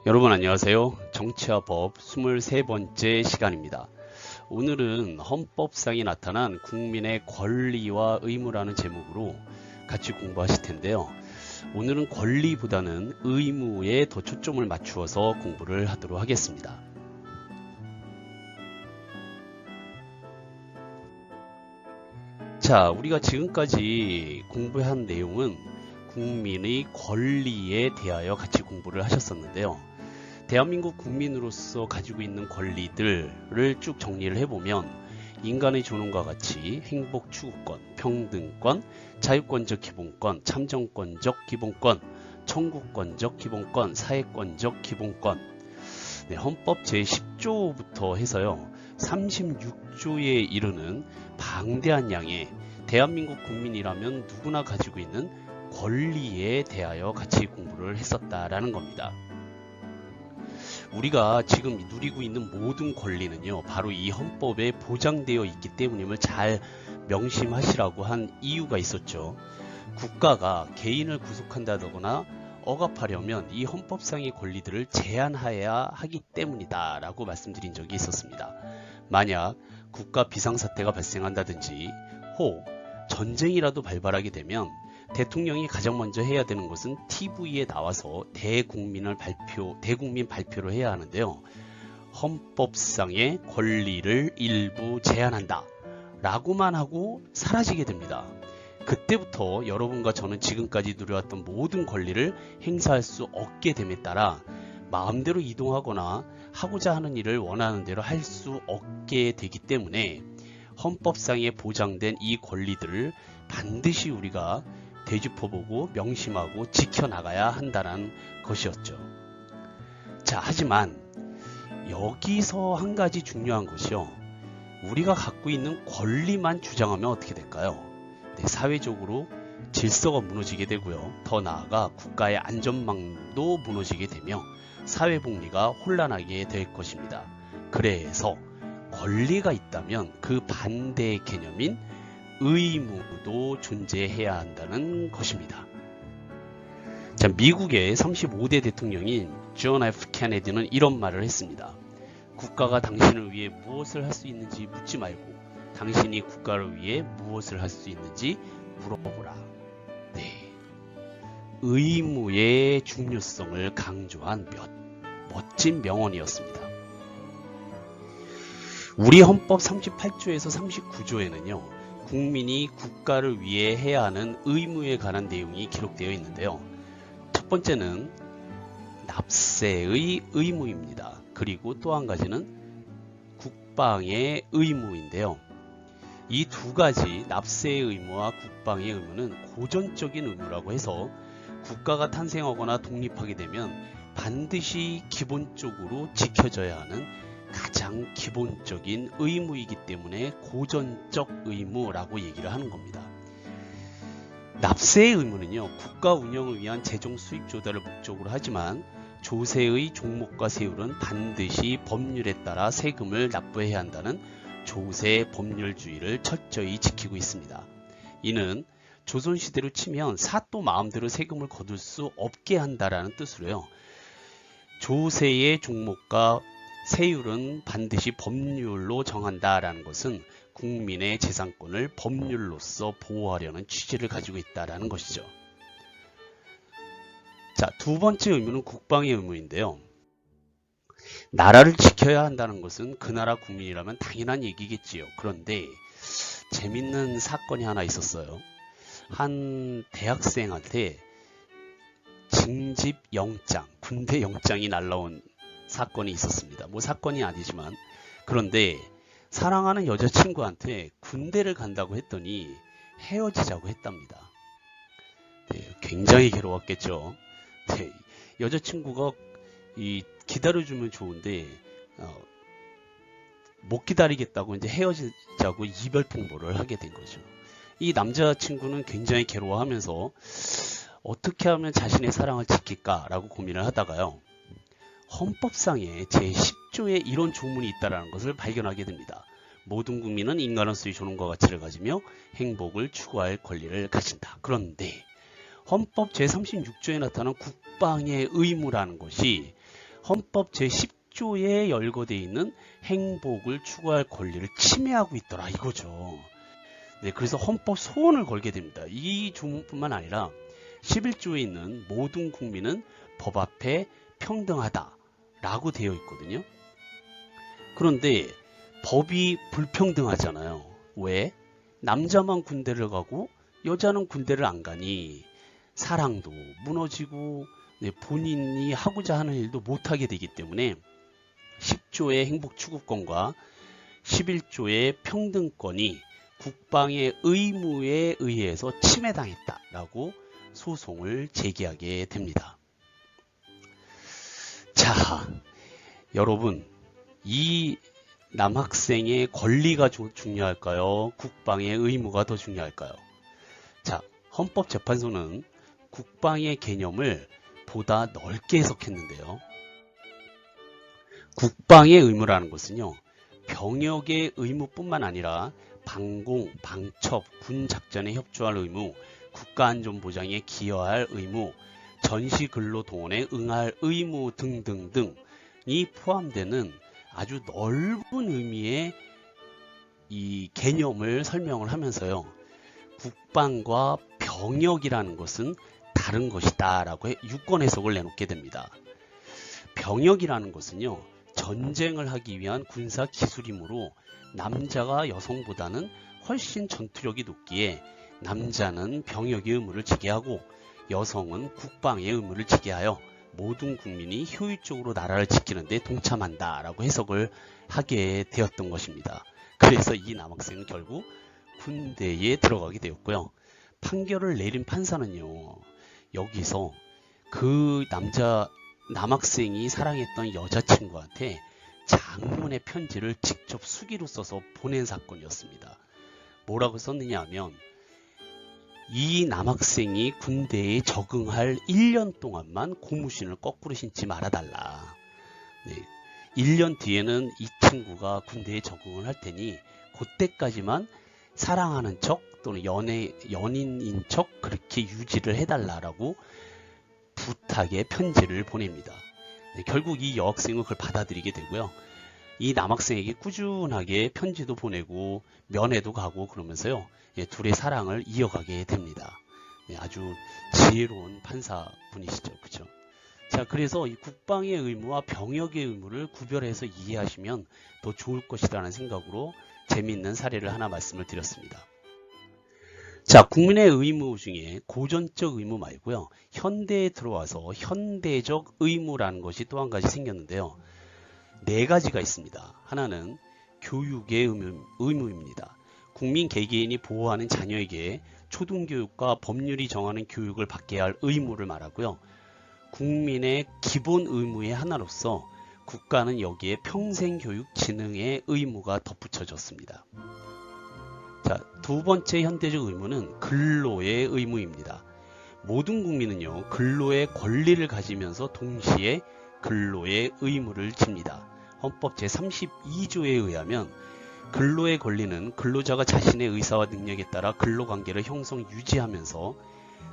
여러분 안녕하세요. 정치와 법 23번째 시간입니다. 오늘은 헌법상에 나타난 국민의 권리와 의무라는 제목으로 같이 공부하실 텐데요. 오늘은 권리보다는 의무에 더 초점을 맞추어서 공부를 하도록 하겠습니다. 자, 우리가 지금까지 공부한 내용은 국민의 권리에 대하여 같이 공부를 하셨었는데요. 대한민국 국민으로서 가지고 있는 권리들을 쭉 정리를 해보면 인간의 존엄과 같이 행복 추구권, 평등권, 자유권적 기본권, 참정권적 기본권, 청구권적 기본권, 사회권적 기본권, 헌법 제10조부터 해서요 36조에 이르는 방대한 양의 대한민국 국민이라면 누구나 가지고 있는 권리에 대하여 같이 공부를 했었다라는 겁니다. 우리가 지금 누리고 있는 모든 권리는요 바로 이 헌법에 보장되어 있기 때문임을 잘 명심하시라고 한 이유가 있었죠. 국가가 개인을 구속한다거나 억압하려면 이 헌법상의 권리들을 제한해야 하기 때문이다 라고 말씀드린 적이 있었습니다. 만약 국가 비상사태가 발생한다든지 혹 전쟁이라도 발발하게 되면 대통령이 가장 먼저 해야 되는 것은 TV에 나와서 대국민 발표를 해야 하는데요. 헌법상의 권리를 일부 제한한다 라고만 하고 사라지게 됩니다. 그때부터 여러분과 저는 지금까지 누려왔던 모든 권리를 행사할 수 없게 됨에 따라 마음대로 이동하거나 하고자 하는 일을 원하는 대로 할 수 없게 되기 때문에 헌법상에 보장된 이 권리들을 반드시 우리가 되짚어보고 명심하고 지켜나가야 한다는 것이었죠. 자, 하지만 여기서 한 가지 중요한 것이요. 우리가 갖고 있는 권리만 주장하면 어떻게 될까요? 사회적으로 질서가 무너지게 되고요. 더 나아가 국가의 안전망도 무너지게 되며 사회복리가 혼란하게 될 것입니다. 그래서 권리가 있다면 그 반대의 개념인 의무도 존재해야 한다는 것입니다. 자, 미국의 35대 대통령인 존 F 케네디는 이런 말을 했습니다. 국가가 당신을 위해 무엇을 할 수 있는지 묻지 말고 당신이 국가를 위해 무엇을 할 수 있는지 물어보라. 네, 의무의 중요성을 강조한 멋진 명언이었습니다. 우리 헌법 38조에서 39조에는요. 국민이 국가를 위해 해야 하는 의무에 관한 내용이 기록되어 있는데요. 첫 번째는 납세의 의무입니다. 그리고 또 한 가지는 국방의 의무인데요. 이 두 가지 납세의 의무와 국방의 의무는 고전적인 의무라고 해서 국가가 탄생하거나 독립하게 되면 반드시 기본적으로 지켜져야 하는 가장 기본적인 의무이기 때문에 고전적 의무라고 얘기를 하는 겁니다. 납세의 의무는요, 국가 운영을 위한 재정 수입 조달을 목적으로 하지만 조세의 종목과 세율은 반드시 법률에 따라 세금을 납부해야 한다는 조세 법률주의를 철저히 지키고 있습니다. 이는 조선시대로 치면 사또 마음대로 세금을 거둘 수 없게 한다라는 뜻으로요. 조세의 종목과 세율은 반드시 법률로 정한다라는 것은 국민의 재산권을 법률로서 보호하려는 취지를 가지고 있다라는 것이죠. 자, 두 번째 의무는 국방의 의무인데요. 나라를 지켜야 한다는 것은 그 나라 국민이라면 당연한 얘기겠지요. 그런데 재밌는 사건이 하나 있었어요. 한 대학생한테 징집 영장, 군대 영장이 날라온 사건이 있었습니다. 뭐 사건이 아니지만, 그런데 사랑하는 여자친구한테 군대를 간다고 했더니 헤어지자고 했답니다. 네, 굉장히 괴로웠겠죠. 네, 여자친구가 기다려주면 좋은데 못 기다리겠다고 이제 헤어지자고 이별 통보를 하게 된 거죠. 이 남자친구는 굉장히 괴로워하면서 어떻게 하면 자신의 사랑을 지킬까라고 고민을 하다가요. 헌법상에 제10조에 이런 조문이 있다는 것을 발견하게 됩니다. 모든 국민은 인간으로서의 존엄과 가치를 가지며 행복을 추구할 권리를 가진다. 그런데 헌법 제36조에 나타난 국방의 의무라는 것이 헌법 제10조에 열거되어 있는 행복을 추구할 권리를 침해하고 있더라 이거죠. 네, 그래서 헌법 소원을 걸게 됩니다. 이 조문뿐만 아니라 11조에 있는 모든 국민은 법 앞에 평등하다라고 되어 있거든요. 그런데 법이 불평등하잖아요. 왜? 남자만 군대를 가고 여자는 군대를 안 가니 사랑도 무너지고 본인이 하고자 하는 일도 못하게 되기 때문에 10조의 행복추구권과 11조의 평등권이 국방의 의무에 의해서 침해당했다라고 소송을 제기하게 됩니다. 자, 여러분, 이 남학생의 권리가 중요할까요? 국방의 의무가 더 중요할까요? 자, 헌법재판소는 국방의 개념을 보다 넓게 해석했는데요. 국방의 의무라는 것은요, 병역의 의무뿐만 아니라 방공, 방첩, 군 작전에 협조할 의무, 국가안전보장에 기여할 의무, 전시근로동원에 응할 의무 등등등이 포함되는 아주 넓은 의미의 이 개념을 설명을 하면서요, 국방과 병역이라는 것은 다른 것이다 라고 유권 해석을 내놓게 됩니다. 병역이라는 것은요, 전쟁을 하기 위한 군사 기술이므로 남자가 여성보다는 훨씬 전투력이 높기에 남자는 병역의 의무를 지게 하고 여성은 국방의 의무를 지게 하여 모든 국민이 효율적으로 나라를 지키는 데 동참한다 라고 해석을 하게 되었던 것입니다. 그래서 이 남학생은 결국 군대에 들어가게 되었고요. 판결을 내린 판사는요, 여기서 그 남학생이 사랑했던 여자친구한테 장문의 편지를 직접 수기로 써서 보낸 사건이었습니다. 뭐라고 썼느냐 하면, 이 남학생이 군대에 적응할 1년 동안만 고무신을 거꾸로 신지 말아달라. 네. 1년 뒤에는 이 친구가 군대에 적응을 할 테니 그때까지만 사랑하는 척 또는 연인인 척 그렇게 유지를 해달라라고 부탁의 편지를 보냅니다. 네, 결국 이 여학생은 그걸 받아들이게 되고요. 이 남학생에게 꾸준하게 편지도 보내고 면회도 가고 그러면서요, 둘의 사랑을 이어가게 됩니다. 아주 지혜로운 판사분이시죠. 그렇죠? 자, 그래서 이 국방의 의무와 병역의 의무를 구별해서 이해하시면 더 좋을 것이라는 생각으로 재미있는 사례를 하나 말씀을 드렸습니다. 자, 국민의 의무 중에 고전적 의무 말고요, 현대에 들어와서 현대적 의무라는 것이 또 한 가지 생겼는데요. 4가지가 있습니다. 하나는 교육의 의무입니다. 국민 개개인이 보호하는 자녀에게 초등교육과 법률이 정하는 교육을 받게 할 의무를 말하고요. 국민의 기본 의무의 하나로서 국가는 여기에 평생교육 진흥의 의무가 덧붙여졌습니다. 자, 2번째 현대적 의무는 근로의 의무입니다. 모든 국민은요, 근로의 권리를 가지면서 동시에 근로의 의무를 집니다. 헌법 제32조에 의하면 근로의 권리는 근로자가 자신의 의사와 능력에 따라 근로관계를 형성 유지하면서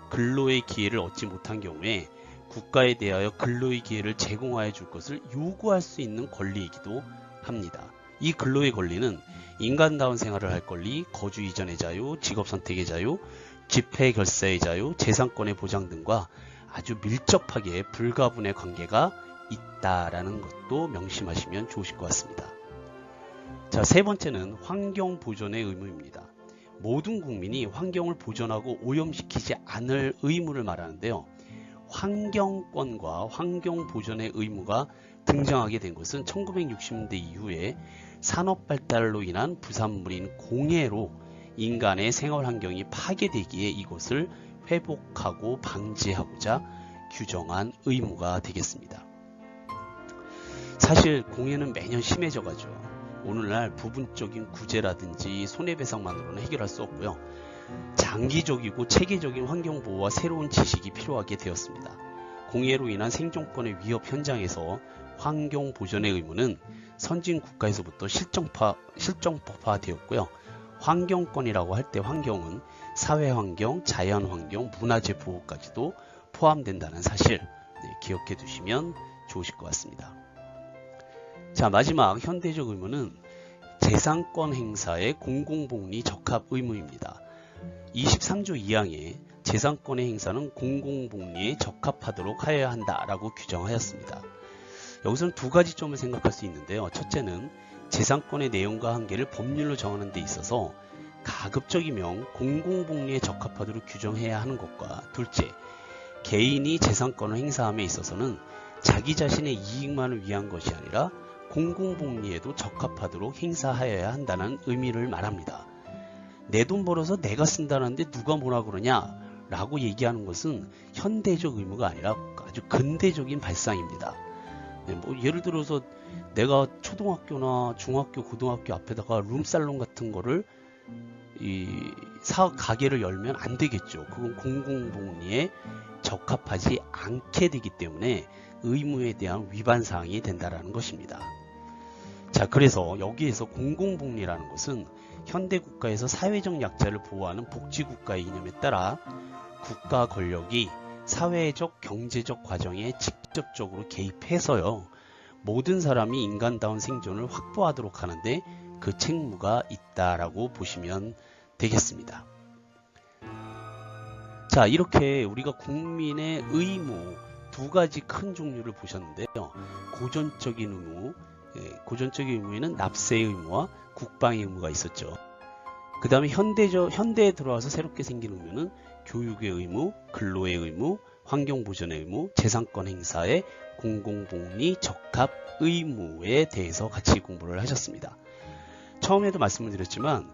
근로의 기회를 얻지 못한 경우에 국가에 대하여 근로의 기회를 제공하여 줄 것을 요구할 수 있는 권리이기도 합니다. 이 근로의 권리는 인간다운 생활을 할 권리, 거주 이전의 자유, 직업 선택의 자유, 집회 결사의 자유, 재산권의 보장 등과 아주 밀접하게 불가분의 관계가 있다라는 것도 명심하시면 좋으실 것 같습니다. 자, 3번째는 환경 보존의 의무입니다. 모든 국민이 환경을 보존하고 오염시키지 않을 의무를 말하는데요. 환경권과 환경 보존의 의무가 등장하게 된 것은 1960년대 이후에 산업 발달로 인한 부산물인 공해로 인간의 생활 환경이 파괴되기에 이것을 회복하고 방지하고자 규정한 의무가 되겠습니다. 사실 공해는 매년 심해져 가죠. 오늘날 부분적인 구제라든지 손해배상만으로는 해결할 수 없고요. 장기적이고 체계적인 환경보호와 새로운 지식이 필요하게 되었습니다. 공해로 인한 생존권의 위협 현장에서 환경 보존의 의무는 선진 국가에서부터 실정법화되었고요. 환경권이라고 할 때 환경은 사회환경, 자연환경, 문화재 보호까지도 포함된다는 사실 기억해 두시면 좋으실 것 같습니다. 자, 마지막 현대적 의무는 재산권 행사의 공공복리 적합 의무입니다. 23조 2항에 재산권의 행사는 공공복리에 적합하도록 하여야 한다라고 규정하였습니다. 여기서는 두 가지 점을 생각할 수 있는데요. 첫째는 재산권의 내용과 한계를 법률로 정하는 데 있어서 가급적이면 공공복리에 적합하도록 규정해야 하는 것과, 둘째, 개인이 재산권을 행사함에 있어서는 자기 자신의 이익만을 위한 것이 아니라 공공복리에도 적합하도록 행사하여야 한다는 의미를 말합니다. 내 돈 벌어서 내가 쓴다는데 누가 뭐라 그러냐 라고 얘기하는 것은 현대적 의무가 아니라 아주 근대적인 발상입니다. 뭐 예를 들어서 내가 초등학교나 중학교, 고등학교 앞에다가 룸살롱 같은 거를 가게를 열면 안 되겠죠. 그건 공공복리에 적합하지 않게 되기 때문에 의무에 대한 위반 사항이 된다라는 것입니다. 자, 그래서 여기에서 공공복리라는 것은 현대국가에서 사회적 약자를 보호하는 복지국가의 이념에 따라 국가 권력이 사회적, 경제적 과정에 직접적으로 개입해서요, 모든 사람이 인간다운 생존을 확보하도록 하는데 그 책무가 있다라고 보시면 되겠습니다. 자, 이렇게 우리가 국민의 의무 두 가지 큰 종류를 보셨는데요. 고전적인 의무, 고전적인 의무에는 납세의 의무와 국방의 의무가 있었죠. 그 다음에 현대에 들어와서 새롭게 생긴 의무는 교육의 의무, 근로의 의무, 환경보전의 의무, 재산권 행사의 공공복리 적합 의무에 대해서 같이 공부를 하셨습니다. 처음에도 말씀을 드렸지만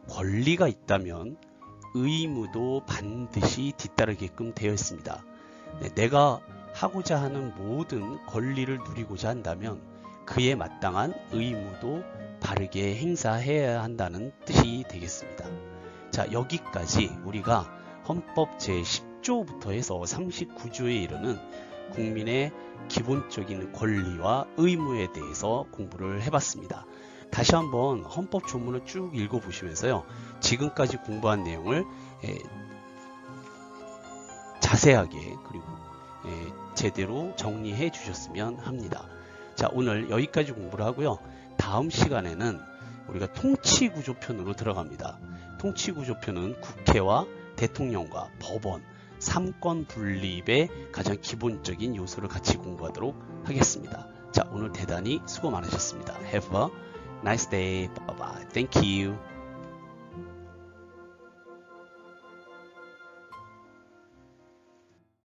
권리가 있다면 의무도 반드시 뒤따르게끔 되어 있습니다. 내가 하고자 하는 모든 권리를 누리고자 한다면 그에 마땅한 의무도 바르게 행사해야 한다는 뜻이 되겠습니다. 자, 여기까지 우리가 헌법 제10조부터 해서 39조에 이르는 국민의 기본적인 권리와 의무에 대해서 공부를 해봤습니다. 다시 한번 헌법 조문을 쭉 읽어보시면서요, 지금까지 공부한 내용을 자세하게 그리고 제대로 정리해 주셨으면 합니다. 자, 오늘 여기까지 공부를 하고요. 다음 시간에는 우리가 통치구조편으로 들어갑니다. 통치구조편은 국회와 대통령과 법원, 삼권 분립의 가장 기본적인 요소를 같이 공부하도록 하겠습니다. 자, 오늘 대단히 수고 많으셨습니다. Have a nice day. Bye bye. Thank you.